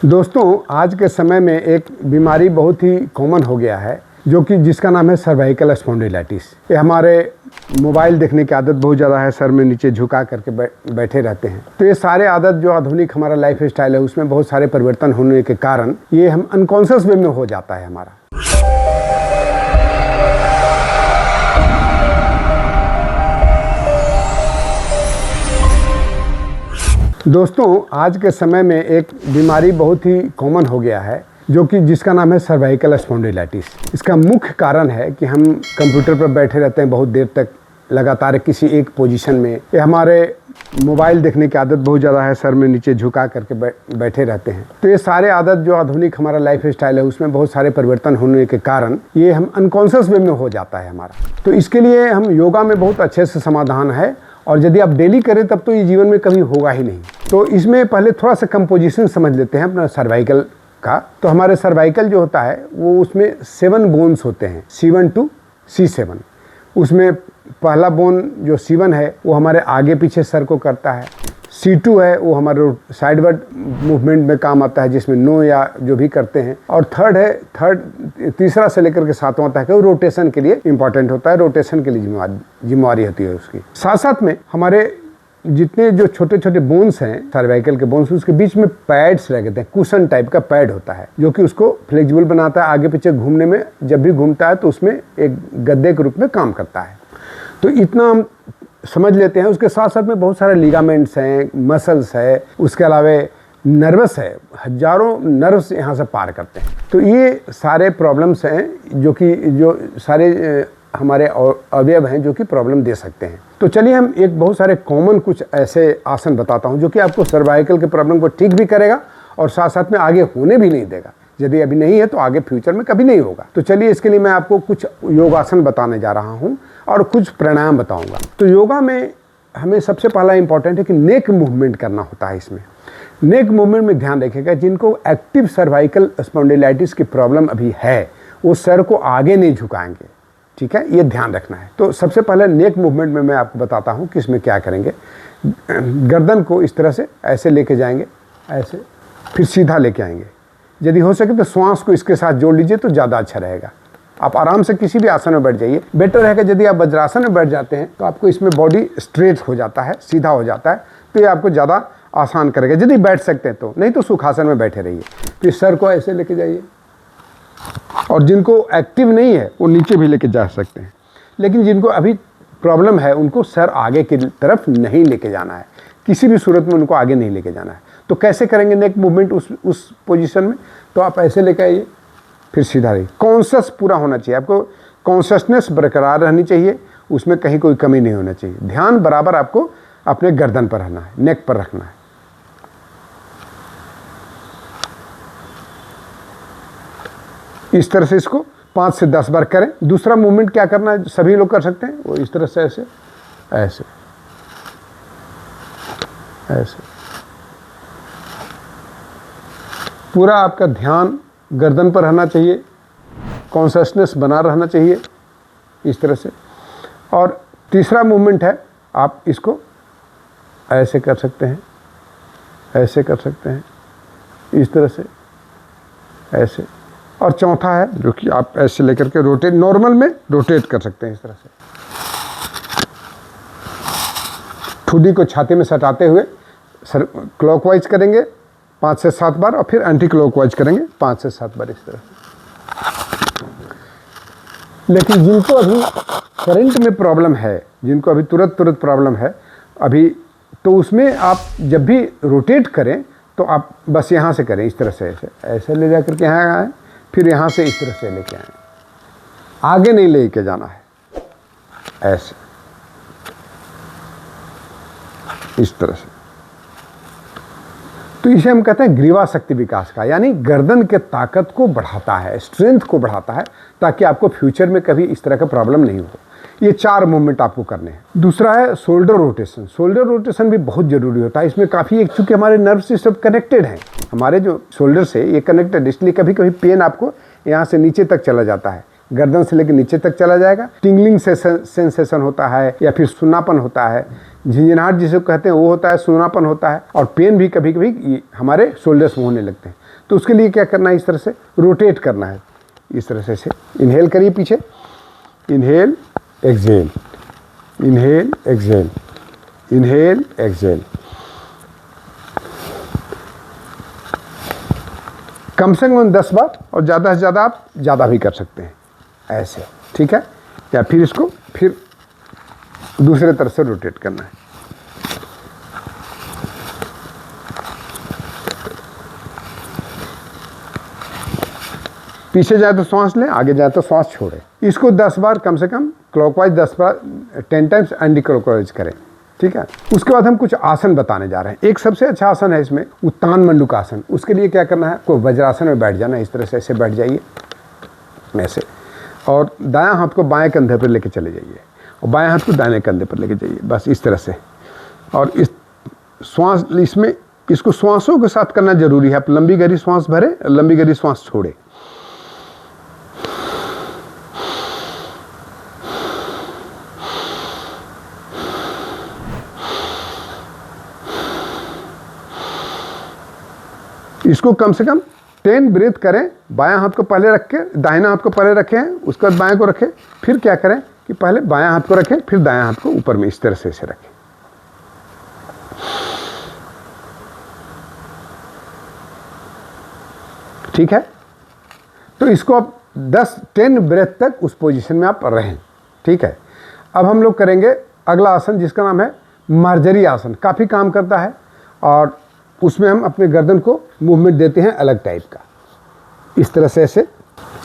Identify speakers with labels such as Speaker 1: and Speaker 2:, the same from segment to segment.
Speaker 1: दोस्तों, आज के समय में एक बीमारी बहुत ही कॉमन हो गया है जिसका नाम है सर्वाइकल स्पॉन्डिलाइटिस। ये हमारे मोबाइल देखने की आदत बहुत ज़्यादा है, सर में नीचे झुका करके बैठे रहते हैं। तो ये सारे आदत जो आधुनिक हमारा लाइफ स्टाइल है उसमें बहुत सारे परिवर्तन होने के कारण ये हम अनकॉन्शियस वे में हो जाता है हमारा। दोस्तों, आज के समय में एक बीमारी बहुत ही कॉमन हो गया है जिसका नाम है सर्वाइकल स्पॉन्डिलाइटिस। इसका मुख्य कारण है कि हम कंप्यूटर पर बैठे रहते हैं बहुत देर तक लगातार किसी एक पोजीशन में। ये हमारे मोबाइल देखने की आदत बहुत ज़्यादा है, सर में नीचे झुका करके बैठे रहते हैं। तो ये सारे आदत जो आधुनिक हमारा लाइफ स्टाइल है उसमें बहुत सारे परिवर्तन होने के कारण ये हम अनकॉन्शियस वे में हो जाता है हमारा। तो इसके लिए हम योगा में बहुत अच्छे से समाधान है, और यदि आप डेली करें तब तो ये जीवन में कभी होगा ही नहीं। तो इसमें पहले थोड़ा सा कंपोजिशन समझ लेते हैं अपना सर्वाइकल का। तो हमारे सर्वाइकल जो होता है वो उसमें 7 बोन्स होते हैं, C1 to C7। उसमें पहला बोन जो C1 है वो हमारे आगे पीछे सर को करता है। C2 है वो हमारे साइडवर्ड मूवमेंट में काम आता है, जिसमें नो या जो भी करते हैं। और तीसरा से लेकर के 7वां तक है वो रोटेशन के लिए इंपॉर्टेंट होता है, रोटेशन के लिए जिम्मेवारी होती है उसकी। साथ साथ में हमारे जितने जो छोटे छोटे बोन्स हैं सर्वाइकल के बोन्स, उसके बीच में पैड्स रहते हैं, कुशन टाइप का पैड होता है जो कि उसको फ्लेक्सिबल बनाता है। आगे पीछे घूमने में जब भी घूमता है तो उसमें एक गद्दे के रूप में काम करता है। तो इतना हम समझ लेते हैं। उसके साथ साथ में बहुत सारे लिगामेंट्स हैं, मसल्स है, उसके अलावा नर्वस है, हजारों नर्व्स यहाँ से पार करते हैं। तो ये सारे प्रॉब्लम्स हैं जो सारे हमारे अवयव हैं जो कि प्रॉब्लम दे सकते हैं। तो चलिए हम एक बहुत सारे कॉमन कुछ ऐसे आसन बताता हूँ जो कि आपको सर्वाइकल के प्रॉब्लम को ठीक भी करेगा और साथ साथ में आगे होने भी नहीं देगा। यदि अभी नहीं है तो आगे फ्यूचर में कभी नहीं होगा। तो चलिए इसके लिए मैं आपको कुछ योगासन बताने जा रहा हूँ और कुछ प्राणायाम बताऊंगा। तो योगा में हमें सबसे पहला इंपॉर्टेंट है कि नेक मूवमेंट करना होता है। इसमें नेक मूवमेंट में ध्यान रखिएगा, जिनको एक्टिव सर्वाइकल स्पॉन्डिलाइटिस की प्रॉब्लम अभी है वो सर को आगे नहीं झुकाएंगे, ठीक है, ये ध्यान रखना है। तो सबसे पहले नेक मूवमेंट में मैं आपको बताता हूँ कि इसमें क्या करेंगे। गर्दन को इस तरह से ऐसे लेके जाएंगे, ऐसे, फिर सीधा लेके आएंगे। यदि हो सके तो श्वास को इसके साथ जोड़ लीजिए तो ज़्यादा अच्छा रहेगा। आप आराम से किसी भी आसन में बैठ जाइए, बेटर रहेगा। यदि आप वज्रासन में बैठ जाते हैं तो आपको इसमें बॉडी स्ट्रेट हो जाता है, सीधा हो जाता है, तो ये आपको ज़्यादा आसान करेगा यदि बैठ सकते हैं तो। नहीं तो सुखासन में बैठे रहिए। फिर सर को ऐसे लेके जाइए, और जिनको एक्टिव नहीं है वो नीचे भी लेके जा सकते हैं, लेकिन जिनको अभी प्रॉब्लम है उनको सर आगे की तरफ नहीं लेके जाना है, किसी भी सूरत में उनको आगे नहीं लेके जाना है। तो कैसे करेंगे नेक मूवमेंट उस पोजीशन में? तो आप ऐसे लेके आइए, फिर सीधा रहिए। कॉन्शियस पूरा होना चाहिए, आपको कॉन्शियसनेस बरकरार रहनी चाहिए, उसमें कहीं कोई कमी नहीं होना चाहिए। ध्यान बराबर आपको अपने गर्दन पर रहना है, नेक पर रखना है। इस तरह से इसको 5 से 10 बार करें। दूसरा मूवमेंट क्या करना है, सभी लोग कर सकते हैं, वो इस तरह से ऐसे ऐसे ऐसे। पूरा आपका ध्यान गर्दन पर रहना चाहिए, कॉन्शियसनेस बना रहना चाहिए इस तरह से। और तीसरा मूवमेंट है, आप इसको ऐसे कर सकते हैं, ऐसे कर सकते हैं, इस तरह से ऐसे। और चौथा है जो कि आप ऐसे लेकर के रोटेट, नॉर्मल में रोटेट कर सकते हैं इस तरह से, ठुड्डी को छाती में सटाते हुए सर क्लॉकवाइज करेंगे 5 से 7 बार, और फिर एंटी क्लॉकवाइज करेंगे 5 से 7 बार इस तरह से। लेकिन जिनको अभी करंट में प्रॉब्लम है, जिनको अभी तुरंत प्रॉब्लम है अभी, तो उसमें आप जब भी रोटेट करें तो आप बस यहाँ से करें, इस तरह से ऐसे ले जा करके यहाँ आए, फिर यहाँ से इस तरह से लेके आए, आगे नहीं लेके जाना है, ऐसे इस तरह से। तो इसे हम कहते हैं ग्रीवा शक्ति विकास का, यानी गर्दन के ताकत को बढ़ाता है, स्ट्रेंथ को बढ़ाता है, ताकि आपको फ्यूचर में कभी इस तरह का प्रॉब्लम नहीं हो। ये 4 मूवमेंट आपको करने हैं। दूसरा है शोल्डर रोटेशन। शोल्डर रोटेशन भी बहुत जरूरी होता है। इसमें काफ़ी चूँकि हमारे नर्व से सब कनेक्टेड हैं, हमारे जो शोल्डर से ये कनेक्टेड, इसलिए कभी कभी पेन आपको यहाँ से नीचे तक चला जाता है, गर्दन से लेकर नीचे तक चला जाएगा। टिंगलिंग सेंसेशन होता है, या फिर सुन्नापन होता है, झिंझनाहट जिसे कहते हैं वो होता है, सुनापन होता है, और पेन भी कभी कभी हमारे शोल्डर्स में होने लगते हैं। तो उसके लिए क्या करना है, इस तरह से रोटेट करना है, इस तरह से इनहेल करिए पीछे, inhale exhale, inhale exhale, inhale exhale. कम से कम 10 बार, और ज़्यादा से ज़्यादा आप ज़्यादा भी कर सकते हैं ऐसे, ठीक है। या फिर इसको फिर दूसरे तरफ से रोटेट करना है। पीछे जाए तो सांस लें, आगे जाए तो सांस छोड़ें। इसको 10 बार कम से कम क्लॉकवाइज, 10 बार 10 टाइम्स एंटी क्लॉकवाइज करें, ठीक है। उसके बाद हम कुछ आसन बताने जा रहे हैं। एक सबसे अच्छा आसन है इसमें उत्तान मंडूकासन। उसके लिए क्या करना है, कोई वज्रासन में बैठ जाना, इस तरह से ऐसे बैठ जाइए ऐसे, और दायां हाथ को बाएं कंधे पर लेके चले जाइए, और बाएं हाथ को दाहिने कंधे पर लेके जाइए, बस इस तरह से। और इस श्वास इसमें इसको श्वासों के साथ करना जरूरी है। आप लंबी गहरी श्वास भरें, लंबी गहरी श्वास छोड़ें। इसको कम से कम 10 ब्रीथ करें। बायां हाथ को पहले रख के दाहिना हाथ को पहले रखें, उसके बाद बाएं को रखें। फिर क्या करें कि पहले बायां हाथ को रखें, फिर दायां हाथ को ऊपर में इस तरह से रखें। ठीक है, तो इसको आप 10 ब्रेथ तक उस पोजीशन में आप रहें, ठीक है। अब हम लोग करेंगे अगला आसन, जिसका नाम है मार्जरी आसन। काफ़ी काम करता है, और उसमें हम अपने गर्दन को मूवमेंट देते हैं अलग टाइप का। इस तरह से ऐसे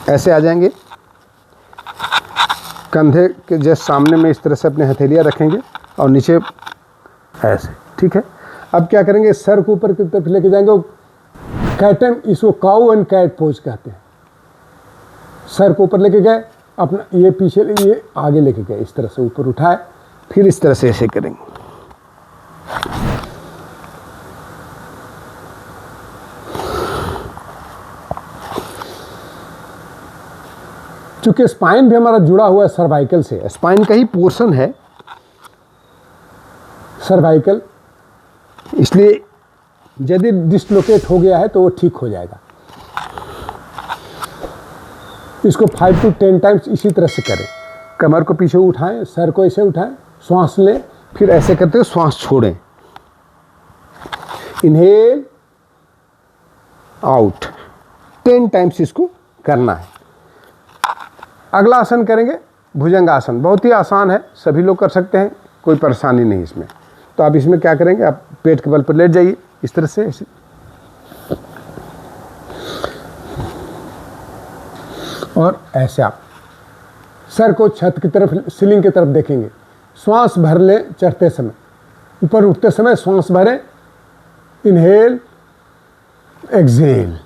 Speaker 1: ऐसे आ जाएंगे, कंधे के जस्ट सामने में इस तरह से अपने हथेलियाँ रखेंगे, और नीचे ऐसे, ठीक है। अब क्या करेंगे, सर को ऊपर की तरफ लेके जाएंगे, कैटन, इसको काऊ एंड कैट पोज कहते हैं। सर को ऊपर लेके गए, अपना ये पीछे, ये आगे लेके गए, इस तरह से ऊपर उठाए, फिर इस तरह से ऐसे करेंगे। चूंकि स्पाइन भी हमारा जुड़ा हुआ है सर्वाइकल से, स्पाइन का ही पोर्शन है सर्वाइकल, इसलिए यदि डिसलोकेट हो गया है तो वो ठीक हो जाएगा। इसको 5 to 10 टाइम्स इसी तरह से करें। कमर को पीछे उठाएं, सर को ऐसे उठाएं, श्वास लें, फिर ऐसे करते हुए श्वास छोड़ें। इनहेल आउट, 10 टाइम्स इसको करना है। अगला आसन करेंगे भुजंगासन। बहुत ही आसान है, सभी लोग कर सकते हैं, कोई परेशानी नहीं इसमें। तो आप इसमें क्या करेंगे, आप पेट के बल पर लेट जाइए इस तरह से ऐसे, और ऐसे आप सर को छत की तरफ, सीलिंग की तरफ देखेंगे। श्वास भर लें चढ़ते समय, ऊपर उठते समय श्वास भरें, इनहेल एक्सहेल।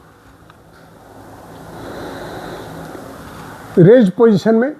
Speaker 1: रेज पोजीशन में